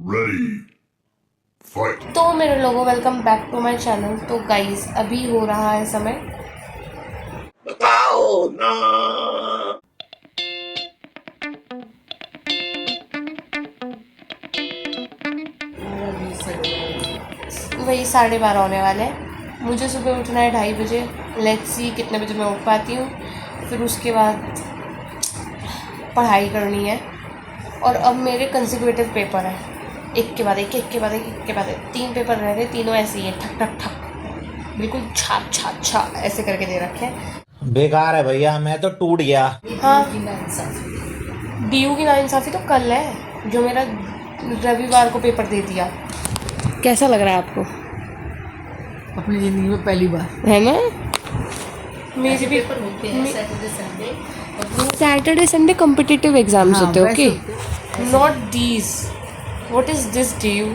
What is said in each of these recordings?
Ready, fight. तो मेरे लोगों welcome back to my channel. तो गाइस अभी हो रहा है समय Oh no! वही 12:30 होने वाले हैं। मुझे सुबह उठना है 2:30 बजे। लेट्स सी कितने बजे मैं उठ पाती हूँ। फिर उसके बाद पढ़ाई करनी है। और अब मेरे कंसेक्यूटिव पेपर है, एक के बाद एक, एक के बाद एक, एक के बाद एक। 3 पेपर रह गए, तीनों ऐसे ही है, ठक ठक ठक, बिल्कुल छाप छाप छाप ऐसे करके दे रखे हैं। बेकार है भैया, मैं तो टूट गया। हाँ, डीयू की नाइंसाफ़ी तो कल है, जो मेरा रविवार को पेपर दे दिया। कैसा लग रहा है आपको? अपनी जिंदगी में पहली बार है ना? मेरे भी पेपर होते हैं Saturday Sunday. Saturday Sunday competitive exams होते हैं, वैसे okay, not these. What is this DU?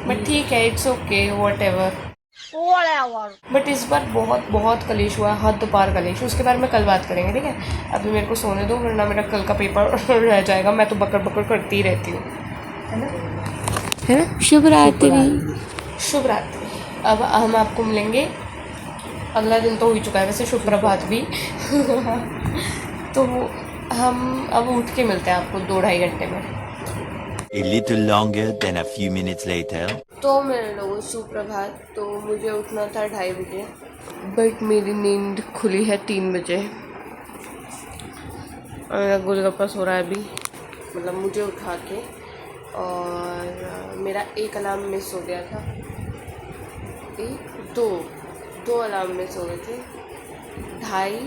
But ठीक है, इट्स ओके, व्हाटएवर। बट इस बार बहुत बहुत कलेश हुआ, हद पार कलेश। उसके बारे में कल बात करेंगे, ठीक है? अभी मेरे को सोने दो, वरना मेरा कल का पेपर रह जाएगा। मैं तो बकर बकर करती ही रहती हूँ, है ना? शुभ रात्रि। शुभ रात्रि। अब हम आपको मिलेंगे, अगला दिन तो हो ही चुका है वैसे, शुभ प्रभात भी। तो हम अब उठ के मिलते हैं आपको 2-2.5 घंटे में। A little longer than a few minutes later. तो मेरे लोगों सुप्रभात। तो मुझे उठना था 2:30 बजे, बट मेरी नींद खुली है 3 बजे। और मेरा गोलगप्पा सो रहा है अभी, मतलब मुझे उठा के। और मेरा एक अलार्म मिस हो गया था, दो अलार्म मिस हो गए थे, 2:30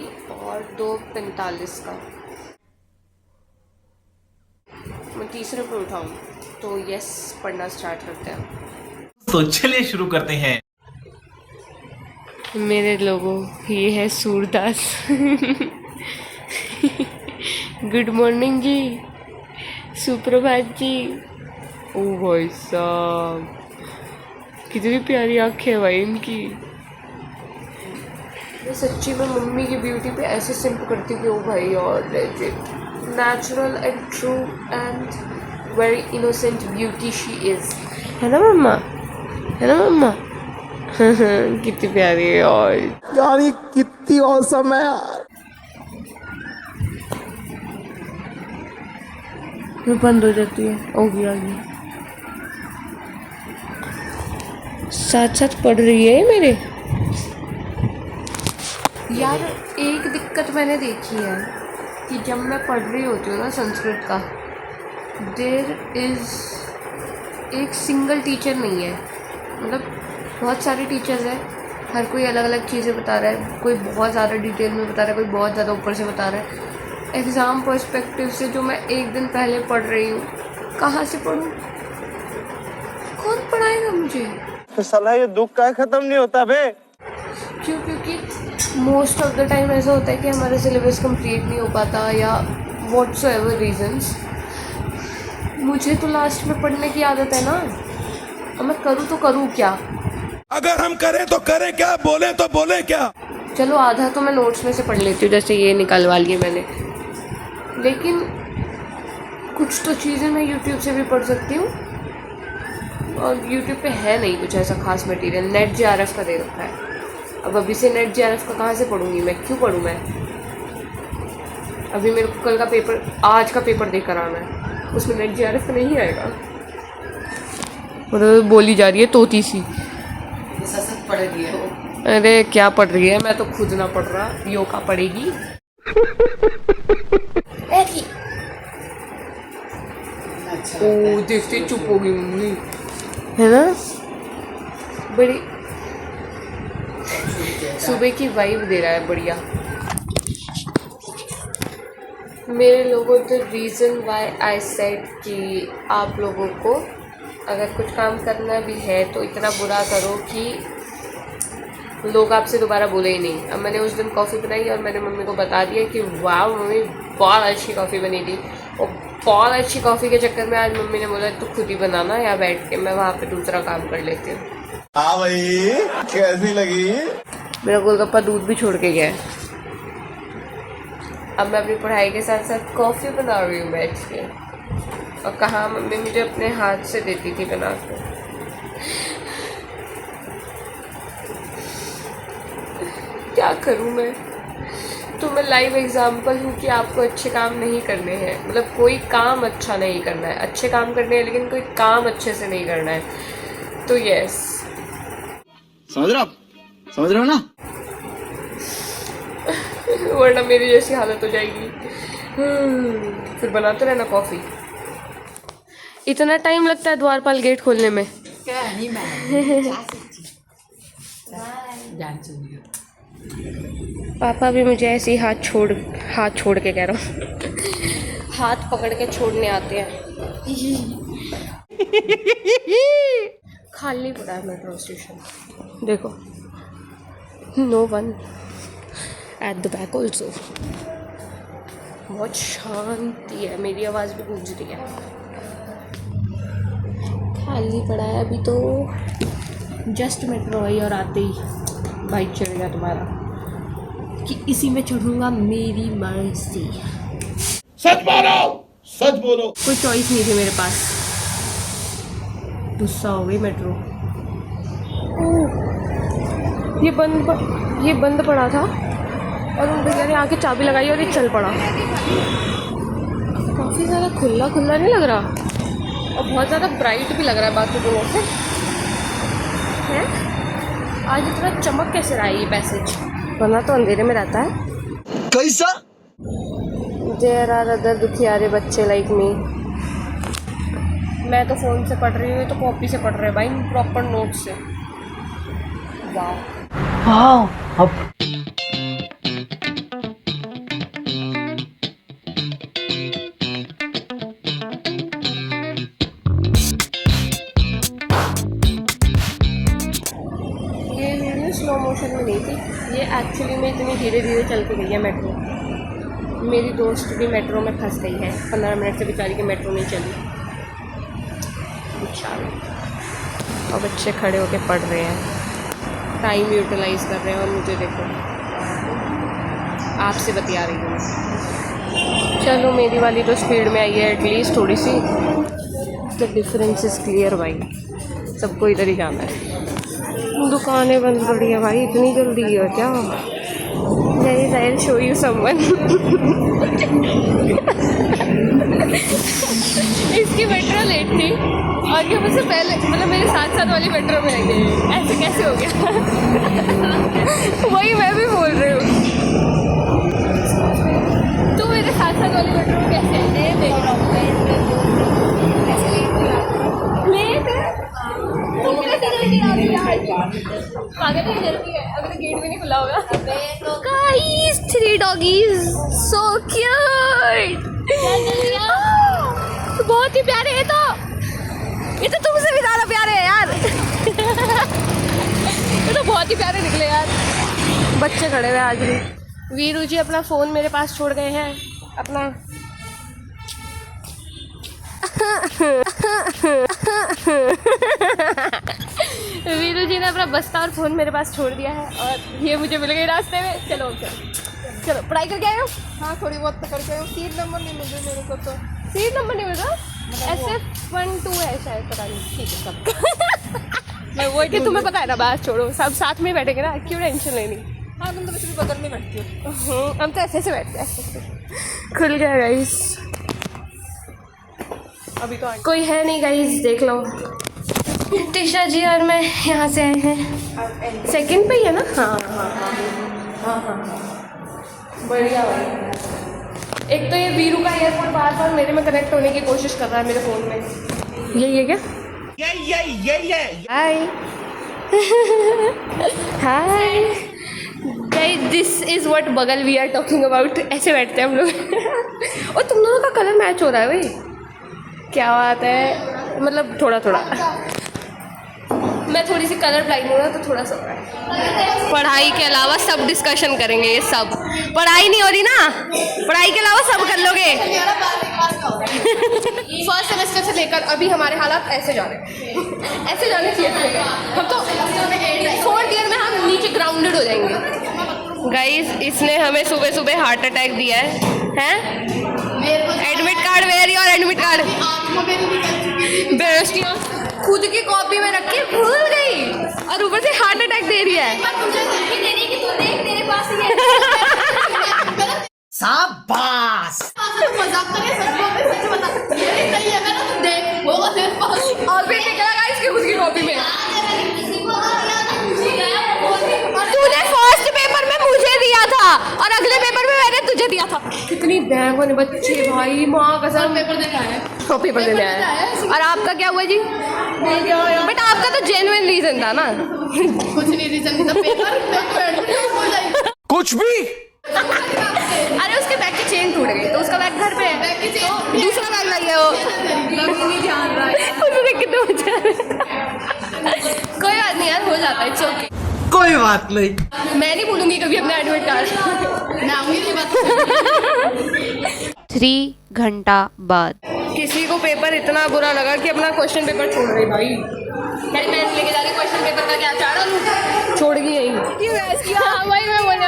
और 2:45 का। मैं तीसरे पे उठाऊँ तो यस, पढ़ना स्टार्ट करते हैं। तो चलिए शुरू करते हैं। मेरे लोगों, ये है सूरदास। गुड मॉर्निंग जी, सुप्रभात जी। ओ भाई साहब, कितनी प्यारी आँखें है भाई इनकी। मैं सच्ची में मम्मी की ब्यूटी पे ऐसे सिंप करती कि ओ भाई, और legit natural and true and very innocent beauty she is. है ना मम्मा? है ना मम्मा? कितनी प्यारी है और यार ये कितनी औसम है यार। ये बंद हो जाती है। हो गया, साथ साथ पढ़ रही है मेरे। यार एक दिक्कत मैंने देखी है कि जब मैं पढ़ रही होती हूँ ना संस्कृत का, देयर इज़ एक सिंगल टीचर नहीं है। मतलब बहुत सारे टीचर्स हैं, हर कोई अलग अलग चीज़ें बता रहा है। कोई बहुत ज़्यादा डिटेल में बता रहा है, कोई बहुत ज़्यादा ऊपर से बता रहा है। एग्ज़ाम पर्सपेक्टिव से जो मैं एक दिन पहले पढ़ रही हूँ, कहाँ से पढ़ूँ? कौन पढ़ाएगा मुझे? तो साला ये दुख का खत्म नहीं होता बे। क्यों? क्योंकि मोस्ट ऑफ द टाइम ऐसा होता है कि हमारा सिलेबस कंप्लीट नहीं हो पाता, या व्हाट्सोएवर रीजंस। मुझे तो लास्ट में पढ़ने की आदत है ना, अब मैं करूँ तो करूँ क्या? अगर हम करें तो करें क्या, बोले तो बोले क्या। चलो आधा तो मैं नोट्स में से पढ़ लेती हूँ, जैसे ये निकलवा लिए मैंने, लेकिन कुछ तो चीज़ें मैं यूट्यूब से भी पढ़ सकती हूँ। और यूट्यूब पे है नहीं कुछ ऐसा खास मटेरियल। नेट जेआरएफ का दे रखा है। अब अभी से नेट जेआरएफ का कहाँ से पढ़ूँगी मैं? क्यों पढ़ूँ मैं? अभी मेरे को कल का पेपर, आज का पेपर देख कर आना है, उसमें नेट जेआरएफ का नहीं आएगा। मतलब बोली जा रही है तोती सी। ससत पढ़ रही है वो। अरे क्या पढ़ रही है, मैं तो खुद ना पढ़ रहा, योगा पढ़ेगी। अच्छा ओ देखते चुप हो गई मम्मी, है ना? बड़ी सुबह की वाइब दे रहा है, बढ़िया। मेरे लोगों, the reason why I said कि आप लोगों को अगर कुछ काम करना भी है तो इतना बुरा करो कि लोग आपसे दोबारा बोले ही नहीं। अब मैंने उस दिन कॉफ़ी बनाई और मैंने मम्मी को बता दिया कि वाह मम्मी बहुत अच्छी कॉफ़ी बनी थी। और बहुत अच्छी कॉफ़ी के चक्कर में आज मम्मी ने बोला तो खुद ही बनाना, या बैठ के मैं वहाँ पे दूसरा काम कर लेती हूँ। हाँ भाई, कैसी लगी? मेरा गोलगप्पा दूध भी छोड़ के गया है। अब मैं अपनी पढ़ाई के साथ साथ कॉफ़ी बना रही हूँ बैठ के। और कहाँ मम्मी मुझे अपने हाथ से देती थी बना के। क्या करूँ मैं? तो मैं लाइव एग्जांपल हूँ कि आपको अच्छे काम नहीं करने हैं, मतलब कोई काम अच्छा नहीं करना है। अच्छे काम करने हैं लेकिन कोई काम अच्छे से नहीं करना है। तो यस, समझ रहे हो ना? वरना मेरी जैसी हालत हो जाएगी। फिर बनाते रहना कॉफ़ी। इतना टाइम लगता है द्वारपाल गेट खोलने में? क्या नहीं मैं जान चुकी हूँ। पापा भी मुझे ऐसे ही हाथ छोड़ के कह रहा हूँ, हाथ पकड़ के छोड़ने आते हैं। खाली पड़ा है मेट्रो स्टेशन, देखो, no one at the back also. बहुत शांति है, मेरी आवाज़ भी गूंज रही है। खाली पड़ा है अभी तो, जस्ट मेट्रो आई और आते ही बाइक चढ़ेगा तुम्हारा कि इसी में चढ़ूंगा, मेरी मर्जी। सच बोलो कोई चॉइस नहीं थी मेरे पास, गुस्सा हो गई मेट्रो। ये बंद पड़ा था और उन भैया ने आके चाबी लगाई और ये चल पड़ा। काफ़ी ज़्यादा खुला नहीं लग रहा और बहुत ज़्यादा ब्राइट भी लग रहा है बाकी दिनों से। है आज इतना चमक कैसे रहा है ये पैसेज, वरना तो अंधेरे में रहता है। कैसा? देयर आर अदर दुखियारे बच्चे लाइक मी। मैं तो फ़ोन से पढ़ रही हूँ, तो कॉपी से पढ़ रहे हैं भाई, प्रॉपर नोट से। वाह स्लो मोशन में नहीं थी ये, एक्चुअली में इतनी धीरे धीरे चल के गई है मेट्रो। मेरी दोस्त भी मेट्रो में फंस गई है, 15 मिनट से बेचारी की मेट्रो नहीं चली बेचारी। और बच्चे खड़े होके पढ़ रहे हैं, टाइम यूटिलाइज कर रहे हैं। और मुझे देखो, आपसे बतिया रही हूँ। चलो मेरी वाली तो स्पीड में आई है एटलीस्ट थोड़ी सी। द डिफरेंस इज़ क्लियर भाई, सबको इधर ही जाना है। दुकानें बंद पड़ी है भाई, इतनी जल्दी है क्या? Guys I will show you someone. इसकी मेट्रो लेट थी और ये मुझसे पहले, मतलब मेरे साथ वाली मेट्रो में आई है। ऐसे कैसे हो गया? वही मैं भी बोल रही हूँ, तो मेरे साथ वाली मेट्रो में कैसे है? देख रहा हूँ लेट है। पागल है, जल्दी है, अगर गेट भी नहीं खुला होगा। Guys 3 doggies, so cute. बहुत ही प्यारे हैं, ये तो तुमसे भी ज़्यादा प्यारे हैं यार। ये तो बहुत ही प्यारे निकले यार। बच्चे खड़े हुए आज भी। वीरू जी अपना फ़ोन मेरे पास छोड़ गए हैं, अपना वीरू जी ने अपना बस्ता और फ़ोन मेरे पास छोड़ दिया है और ये मुझे मिल गई रास्ते में। चलो पढ़ाई करके आए हो? हाँ थोड़ी बहुत तो करके आए हो। सीट नंबर नहीं मिल रहा मेरे को, तो सीट नंबर नहीं मिल रहा। SF12 है शायद, पता नहीं। ठीक है सब मैं वो कि तुम्हें पता है ना, बात छोड़ो, सब साथ में बैठेंगे ना, क्यों टेंशन लेनी। हाँ तुम तो वैसे भी बगल में बैठती हो। हम तो ऐसे बैठते हैं, ऐसे। खुल गया गाइस, अभी तो कोई है नहीं गाइस, देख लो। टिशा जी और मैं यहाँ से आए हैं, सेकंड पे ही है ना? हाँ, बढ़िया भाई। एक तो ये वीरू का एयरपोर्ट बार मेरे में कनेक्ट होने की कोशिश कर रहा है मेरे फ़ोन में। यही है क्या? Hi guys, this is what बगल वी आर टॉकिंग अबाउट। ऐसे बैठते हैं हम लोग। और तुम दोनों का कलर मैच हो रहा है भाई, क्या बात है। मतलब थोड़ा मैं थोड़ी सी कलर ब्लाइंड हूँ ना, तो थोड़ा सा पढ़ाई के अलावा सब डिस्कशन करेंगे। ये सब पढ़ाई नहीं हो रही ना, पढ़ाई के अलावा सब कर लोगे। फर्स्ट सेमेस्टर से लेकर अभी हमारे हालात ऐसे जा रहे हैं, ऐसे जाने चाहिए। हम तो 4th ईयर में हम नीचे ग्राउंडेड हो जाएंगे। गाइस इसने हमें सुबह हार्ट अटैक दिया है? Admit card, where your admit card बेइज्जतियां खुद की कॉपी में रख के भूल गई और ऊपर से हार्ट अटैक दे रही है। शाबाश। और फिर निकला गाइस इसकी खुद की कॉपी में। तूने फर्स्ट पेपर में मुझे दिया था और अगले पेपर में मैंने तुझे दिया था। कितनी बैंक वाले बच्चे भाई, माँ कसम पेपर देने आए। पेपर देने आए। और आपका क्या हुआ जी? बट आपका तो जेन्युइन रीजन था ना। कुछ नहीं रीजन था, पेपर कुछ भी अरे उसके बैग की चेन टूट गई तो उसका बैग घर पे है, दूसरा बैग लग गया वो। उसे देख के तो मजा आ रहा है। कोई बात नहीं यार, हो जाता है, इट्स ओके। कोई बात नहीं। मैं नहीं भूलूंगी कभी अपना एडमिट कार्ड। मैं आऊंगी नहीं बात 3 घंटा बाद किसी को पेपर इतना बुरा लगा कि अपना क्वेश्चन पेपर छोड़ रही भाई। मैं लेके जा रही क्वेश्चन पेपर का क्या चाड़ा छोड़ गई यही। हाँ भाई मैं बोल रही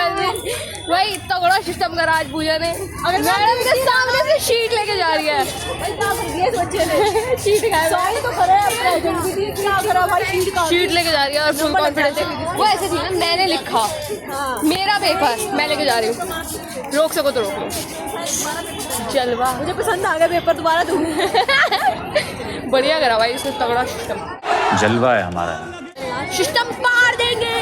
भाई तगड़ा सिस्टम करा आज पूजा ने। अगर मैडम के सामने से शीट लेके जा रही है शीट शीट लेके जा रही है और फुल कॉन्फिडेंस। वो ऐसे थी ना, मैंने लिखा मेरा पेपर मैं लेके जा रही हूँ, रोक सको तो रोक लो। जलवा, मुझे पसंद आ गया पेपर, दोबारा दूंगी। बढ़िया करा भाई इसने, तगड़ा सिस्टम, जलवा है हमारा। सिस्टम पार देंगे।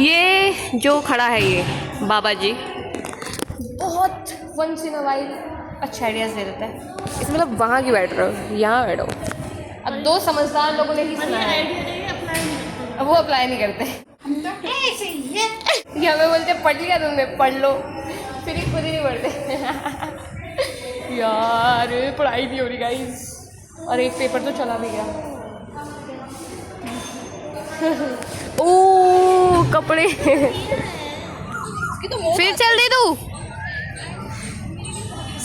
ये जो खड़ा है ये बाबा जी बहुत वंस इन अ वाइल अच्छा आइडियाज दे देता है। इस मतलब वहाँ की बैठ रहे हो, यहाँ बैठो। अब 2 समझदार लोगों ने ही सुना है, अब वो अप्लाई नहीं करते। ये हमें बोलते पढ़ लिया तुमने, पढ़ लो, फिर ही खुद ही नहीं पढ़ते। यार पढ़ाई नहीं हो रही गाइस, और एक पेपर तो चला भी गया। ओ कपड़े फिर चल दे तू,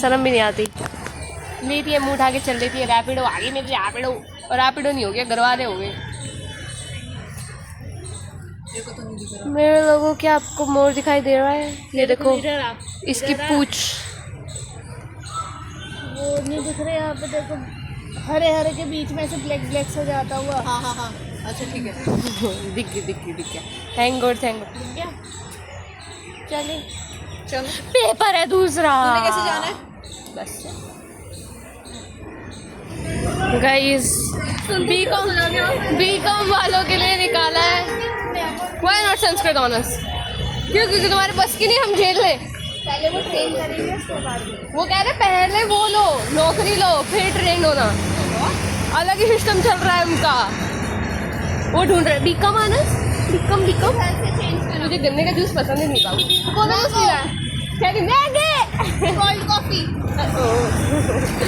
शर्म भी नहीं आती। लेती है मुंह उठा के चल देती है। रैपिडो आगे में रैपिडो, और रैपिडो नहीं हो गया, घर वाले हो गए। मेरे लोगों क्या आपको मोर दिखाई दे रहा है? ये देखो इसकी पूंछ, वो नहीं दिख रहे यहाँ पे, देखो हरे हरे के बीच में से ब्लैक ब्लैक सा जाता हुआ। हाँ हाँ हाँ, अच्छा ठीक है। दिख गया। थैंक गॉड चलिए चलो, पेपर है दूसरा। कैसे जाना है? बस गाइस बीकॉम वालों के लिए निकाला है। Why not Sanskrit honours? क्योंकि तुम्हारे बस की नहीं, हम झेल ले। पहले वो ट्रेन करेंगे उसके बाद वो कह रहे पहले वो लो, नौकरी लो, फिर ट्रेन होना। अलग ही सिस्टम चल रहा है उनका। वो ढूंढ रहे बीकॉम ऑनर्स, बीकॉम मुझे गन्ने का जूस पसंद ही नहीं था। कौन जूस पी रहा है? क्या मैंगे कोल्ड कॉफी,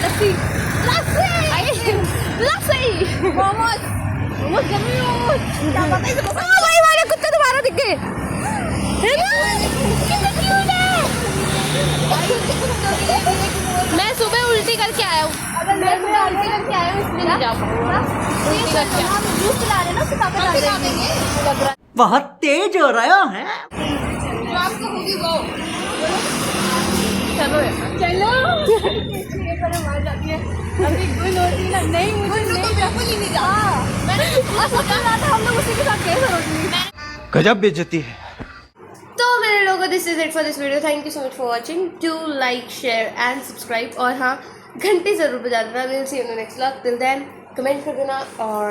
लस्सी मोमोज जमी मोमोज। क्या पता है भाई हमारे कुत्ते तुम्हारा दिख गए है ना? कितना क्यूट है। मैं सुबह उल्टी करके आया हूँ। अगर मैं उल्टी करके आया हूँ इसलिए नहीं जा पाऊंगा। उल्टी करके हम जूस पिला रहे ना, उससे ताकत आ जाएगी। बहुत तेज हो रहा है। जो आपको होगी वो चलो ये पर मार जाती है। अभी कोई होती ना, नहीं मुझे नहीं बिल्कुल ही नहीं जाता। मैंने सोचा था हम लोग उसी के साथ कैसे होती। गजब बेइज्जती है। तो मेरे लोगों, this is it for this video. Thank you so much for watching. Do like, share and subscribe, और हाँ घंटी ज़रूर बजा देना। Will see you in the next vlog. Till then comment कर देना और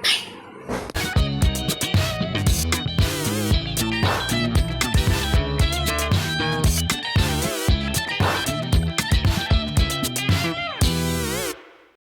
बाय।